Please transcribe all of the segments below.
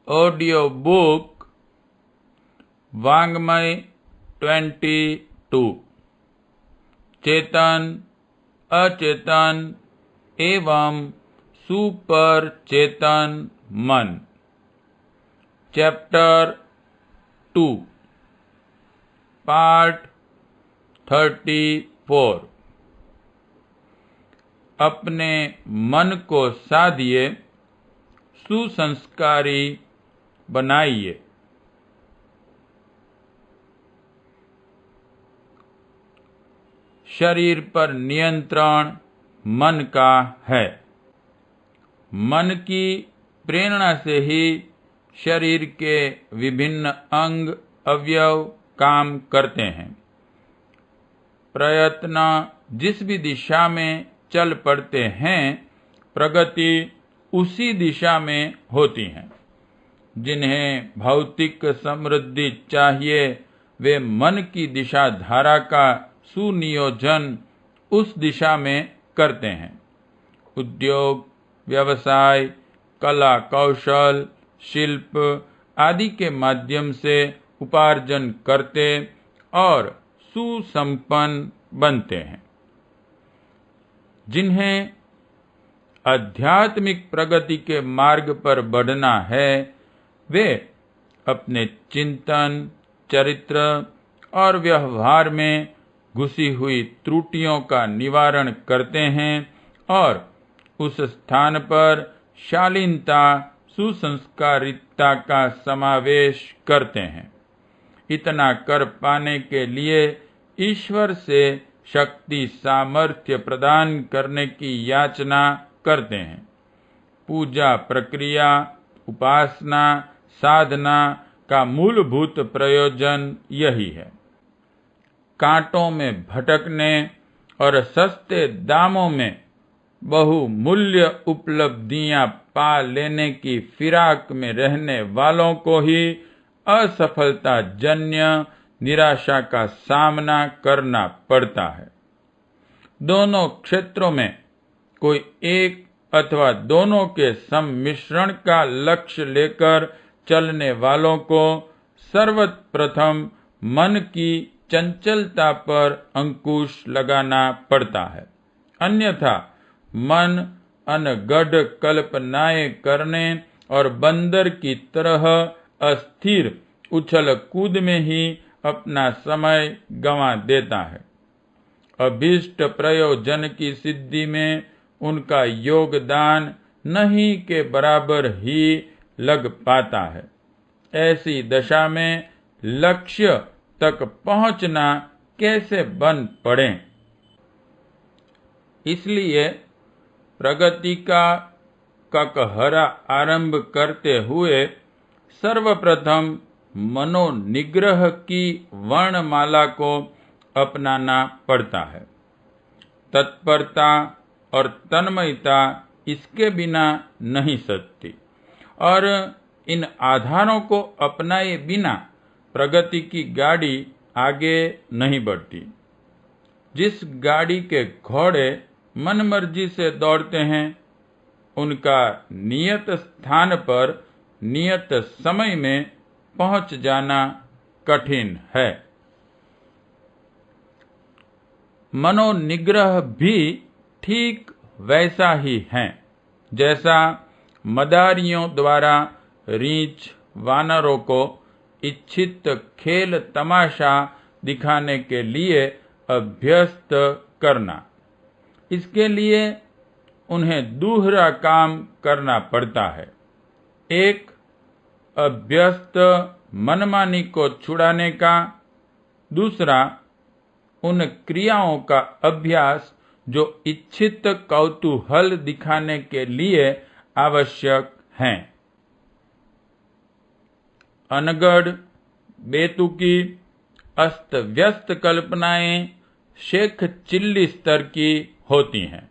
Audio book वाङ्मय 22 चेतन, अचेतन एवं सुपर चेतन मन। Chapter 2 part 34। अपने मन को साधिए, सुसंस्कारी बनाइए। शरीर पर नियंत्रण मन का है। मन की प्रेरणा से ही शरीर के विभिन्न अंग अवयव काम करते हैं। प्रयत्न जिस भी दिशा में चल पड़ते हैं, प्रगति उसी दिशा में होती है। जिन्हें भौतिक समृद्धि चाहिए, वे मन की दिशा धारा का सुनियोजन उस दिशा में करते हैं। उद्योग, व्यवसाय, कला कौशल, शिल्प आदि के माध्यम से उपार्जन करते और सुसंपन्न बनते हैं। जिन्हें आध्यात्मिक प्रगति के मार्ग पर बढ़ना है, वे अपने चिंतन, चरित्र और व्यवहार में घुसी हुई त्रुटियों का निवारण करते हैं और उस स्थान पर शालीनता, सुसंस्कारिता का समावेश करते हैं। इतना कर पाने के लिए ईश्वर से शक्ति सामर्थ्य प्रदान करने की याचना करते हैं। पूजा प्रक्रिया, उपासना, साधना का मूलभूत प्रयोजन यही है। कांटों में भटकने और सस्ते दामों में बहुमूल्य उपलब्धियां पा लेने की फिराक में रहने वालों को ही असफलता जन्य निराशा का सामना करना पड़ता है। दोनों क्षेत्रों में कोई एक अथवा दोनों के सम्मिश्रण का लक्ष्य लेकर चलने वालों को सर्वप्रथम मन की चंचलता पर अंकुश लगाना पड़ता है। अन्यथा मन अनगढ़ कल्पनाएं करने और बंदर की तरह अस्थिर उछल कूद में ही अपना समय गंवा देता है। अभीष्ट प्रयोजन की सिद्धि में उनका योगदान नहीं के बराबर ही लग पाता है। ऐसी दशा में लक्ष्य तक पहुंचना कैसे बन पड़े। इसलिए प्रगति का ककहरा आरंभ करते हुए सर्वप्रथम मनोनिग्रह की वर्णमाला को अपनाना पड़ता है। तत्परता और तन्मयता इसके बिना नहीं सकती और इन आधारों को अपनाए बिना प्रगति की गाड़ी आगे नहीं बढ़ती। जिस गाड़ी के घोड़े मनमर्जी से दौड़ते हैं, उनका नियत स्थान पर नियत समय में पहुंच जाना कठिन है। मनोनिग्रह भी ठीक वैसा ही है जैसा मदारियों द्वारा रीछ वानरों को इच्छित खेल तमाशा दिखाने के लिए अभ्यस्त करना। इसके लिए उन्हें दूसरा काम करना पड़ता है। एक अभ्यस्त मनमानी को छुड़ाने का, दूसरा उन क्रियाओं का अभ्यास जो इच्छित कौतूहल दिखाने के लिए आवश्यक हैं। अनगढ़, बेतुकी, अस्त व्यस्त कल्पनाएं शेख चिल्ली स्तर की होती हैं,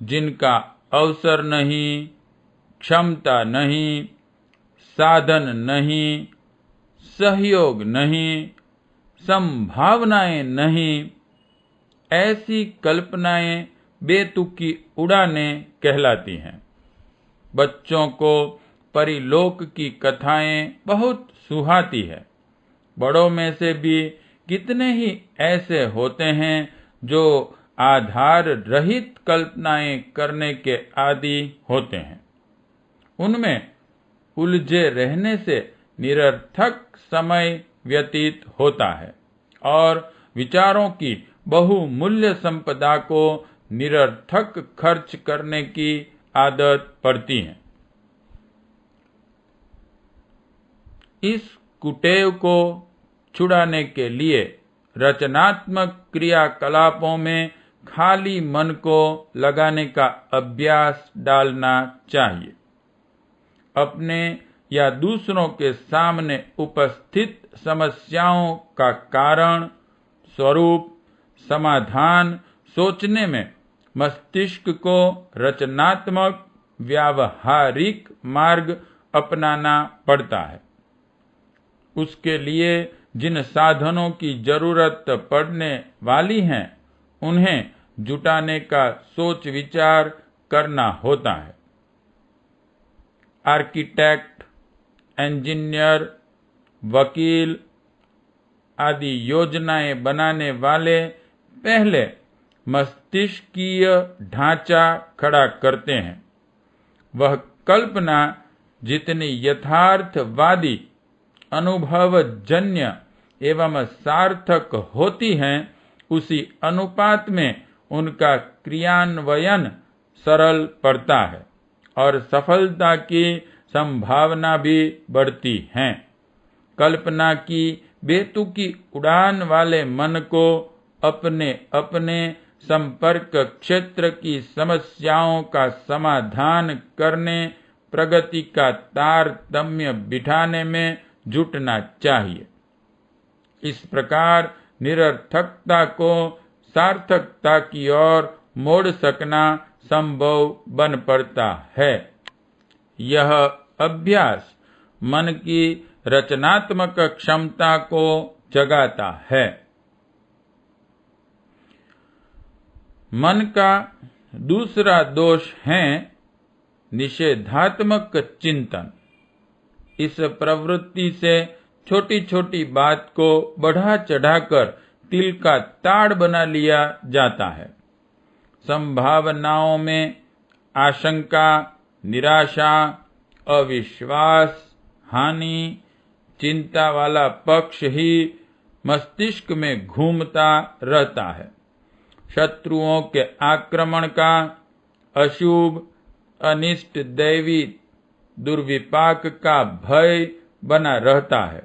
जिनका अवसर नहीं, क्षमता नहीं, साधन नहीं, सहयोग नहीं, संभावनाएं नहीं, ऐसी कल्पनाएं बेतुकी उड़ाने कहलाती हैं। बच्चों को परिलोक की कथाएं बहुत सुहाती है। बड़ों में से भी कितने ही ऐसे होते हैं जो आधार रहित कल्पनाएं करने के आदी होते हैं। उनमें उलझे रहने से निरर्थक समय व्यतीत होता है और विचारों की बहुमूल्य संपदा को निरर्थक खर्च करने की आदत पड़ती है। इस कुटेव को छुड़ाने के लिए रचनात्मक क्रियाकलापों में खाली मन को लगाने का अभ्यास डालना चाहिए। अपने या दूसरों के सामने उपस्थित समस्याओं का कारण, स्वरूप, समाधान सोचने में मस्तिष्क को रचनात्मक व्यावहारिक मार्ग अपनाना पड़ता है। उसके लिए जिन साधनों की जरूरत पड़ने वाली है उन्हें जुटाने का सोच विचार करना होता है। आर्किटेक्ट, इंजीनियर, वकील आदि योजनाएं बनाने वाले पहले मस्तिष्कीय ढांचा खड़ा करते हैं। वह कल्पना जितनी यथार्थवादी, अनुभवजन्य एवं सार्थक होती है, उसी अनुपात में उनका क्रियान्वयन सरल पड़ता है और सफलता की संभावना भी बढ़ती है। कल्पना की बेतुकी उड़ान वाले मन को अपने अपने संपर्क क्षेत्र की समस्याओं का समाधान करने, प्रगति का तारतम्य बिठाने में जुटना चाहिए। इस प्रकार निरर्थकता को सार्थकता की ओर मोड़ सकना संभव बन पड़ता है। यह अभ्यास मन की रचनात्मक क्षमता को जगाता है। मन का दूसरा दोष है निषेधात्मक चिंतन। इस प्रवृत्ति से छोटी छोटी बात को बढ़ा चढ़ाकर तिल का ताड़ बना लिया जाता है। संभावनाओं में आशंका, निराशा, अविश्वास, हानि, चिंता वाला पक्ष ही मस्तिष्क में घूमता रहता है। शत्रुओं के आक्रमण का, अशुभ, अनिष्ट, दैवी दुर्विपाक का भय बना रहता है।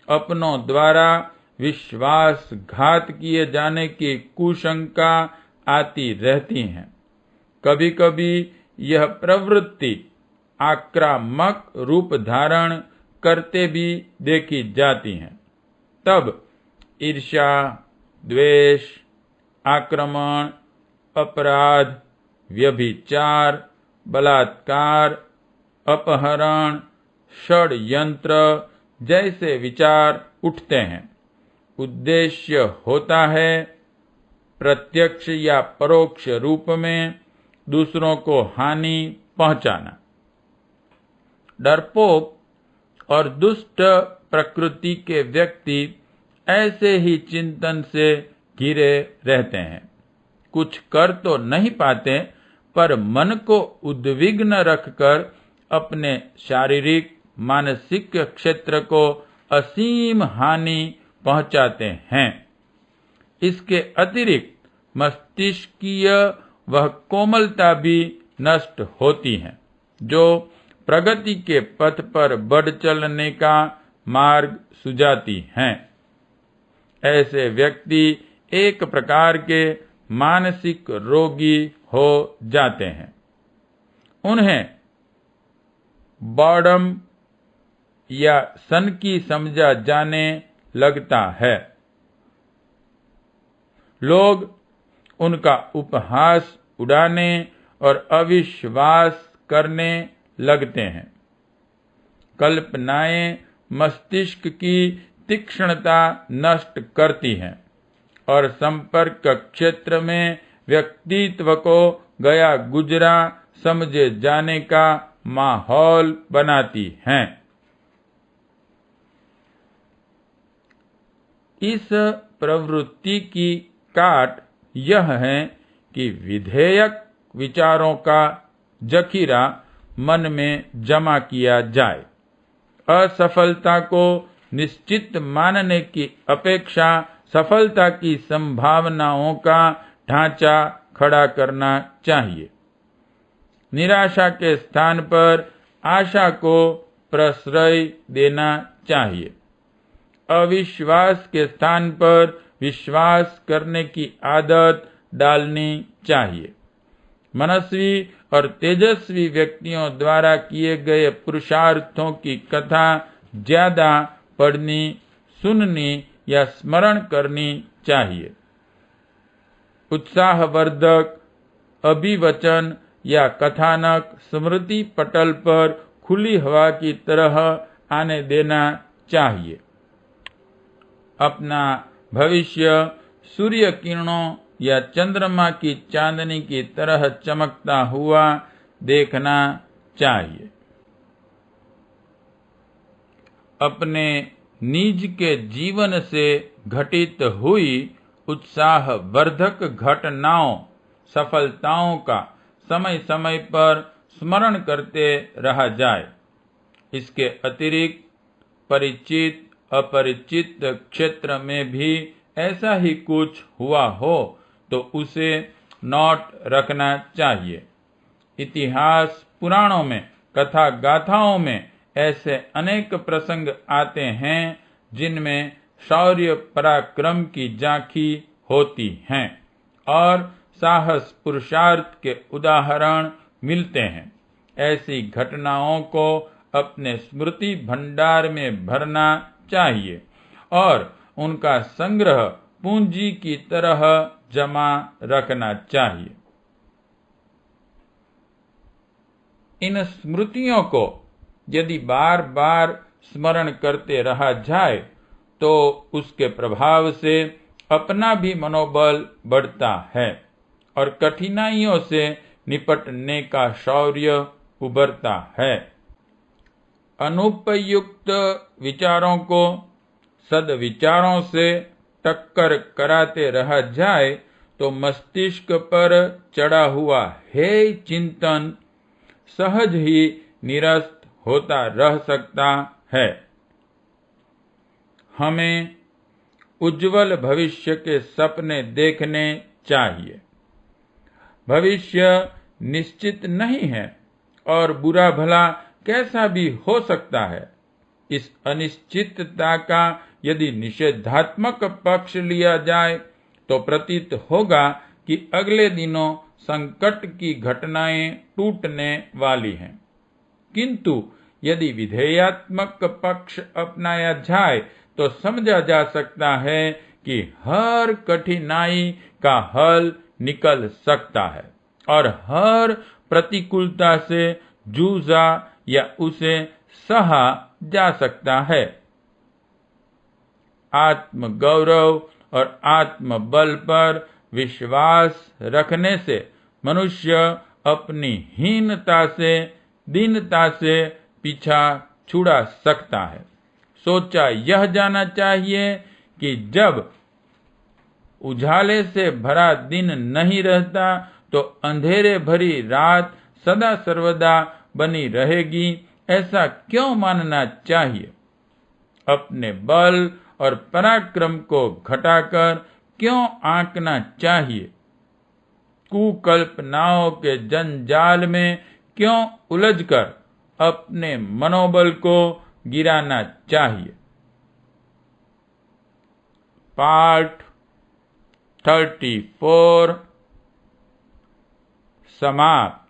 अपनों द्वारा विश्वासघात किए जाने की कुशंका आती रहती है। कभी कभी यह प्रवृत्ति आक्रामक रूप धारण करते भी देखी जाती है। तब ईर्ष्या, द्वेष, आक्रमण, अपराध, व्यभिचार, बलात्कार, अपहरण, षड्यंत्र जैसे विचार उठते हैं। उद्देश्य होता है प्रत्यक्ष या परोक्ष रूप में दूसरों को हानि पहुंचाना। डरपोक और दुष्ट प्रकृति के व्यक्ति ऐसे ही चिंतन से घिरे रहते हैं। कुछ कर तो नहीं पाते, पर मन को उद्विग्न रखकर अपने शारीरिक, मानसिक क्षेत्र को असीम हानि पहुंचाते हैं। इसके अतिरिक्त मस्तिष्कीय वह कोमलता भी नष्ट होती है जो प्रगति के पथ पर बढ़ चलने का मार्ग सुझाती हैं। ऐसे व्यक्ति एक प्रकार के मानसिक रोगी हो जाते हैं। उन्हें बॉर्डम या सनकी समझा जाने लगता है। लोग उनका उपहास उड़ाने और अविश्वास करने लगते हैं। कल्पनाएं मस्तिष्क की तीक्ष्णता नष्ट करती हैं और संपर्क क्षेत्र में व्यक्तित्व को गया गुजरा समझे जाने का माहौल बनाती हैं। इस प्रवृत्ति की काट यह है कि विधेयक विचारों का जखीरा मन में जमा किया जाए। असफलता को निश्चित मानने की अपेक्षा सफलता की संभावनाओं का ढांचा खड़ा करना चाहिए। निराशा के स्थान पर आशा को प्रश्रय देना चाहिए। अविश्वास के स्थान पर विश्वास करने की आदत डालनी चाहिए। मनस्वी और तेजस्वी व्यक्तियों द्वारा किए गए पुरुषार्थों की कथा ज्यादा पढ़नी, सुननी या स्मरण करनी चाहिए। उत्साहवर्धक अभिवचन या कथानक स्मृति पटल पर खुली हवा की तरह आने देना चाहिए। अपना भविष्य सूर्य किरणों या चंद्रमा की चांदनी की तरह चमकता हुआ देखना चाहिए। अपने निज के जीवन से घटित हुई उत्साहवर्धक घटनाओं, सफलताओं का समय समय पर स्मरण करते रहा जाए। इसके अतिरिक्त परिचित अपरिचित क्षेत्र में भी ऐसा ही कुछ हुआ हो तो उसे नोट रखना चाहिए। इतिहास पुराणों में, कथा गाथाओं में ऐसे अनेक प्रसंग आते हैं जिनमें शौर्य पराक्रम की झांकी होती हैं और साहस पुरुषार्थ के उदाहरण मिलते हैं। ऐसी घटनाओं को अपने स्मृति भंडार में भरना चाहिए और उनका संग्रह पूंजी की तरह जमा रखना चाहिए। इन स्मृतियों को यदि बार बार स्मरण करते रहा जाए तो उसके प्रभाव से अपना भी मनोबल बढ़ता है और कठिनाइयों से निपटने का शौर्य उभरता है। अनुपयुक्त विचारों को सद्विचारों से टक्कर कराते रहा जाए तो मस्तिष्क पर चढ़ा हुआ हेय चिंतन सहज ही निरस्त होता रह सकता है। हमें उज्जवल भविष्य के सपने देखने चाहिए। भविष्य निश्चित नहीं है और बुरा भला कैसा भी हो सकता है। इस अनिश्चितता का यदि निषेधात्मक पक्ष लिया जाए तो प्रतीत होगा कि अगले दिनों संकट की घटनाएं टूटने वाली हैं। किंतु यदि विधेयात्मक पक्ष अपनाया जाए तो समझा जा सकता है कि हर कठिनाई का हल निकल सकता है और हर प्रतिकूलता से जूझा या उसे सहा जा सकता है। आत्मगौरव और आत्मबल पर विश्वास रखने से मनुष्य अपनी हीनता से, दीनता से पीछा छुड़ा सकता है। सोचा यह जाना चाहिए कि जब उजाले से भरा दिन नहीं रहता तो अंधेरे भरी रात सदा सर्वदा बनी रहेगी, ऐसा क्यों मानना चाहिए? अपने बल और पराक्रम को घटाकर क्यों आंकना चाहिए? कुकल्पनाओं के जंजाल में क्यों उलझकर अपने मनोबल को गिराना चाहिए? पाठ 34 समाप्त।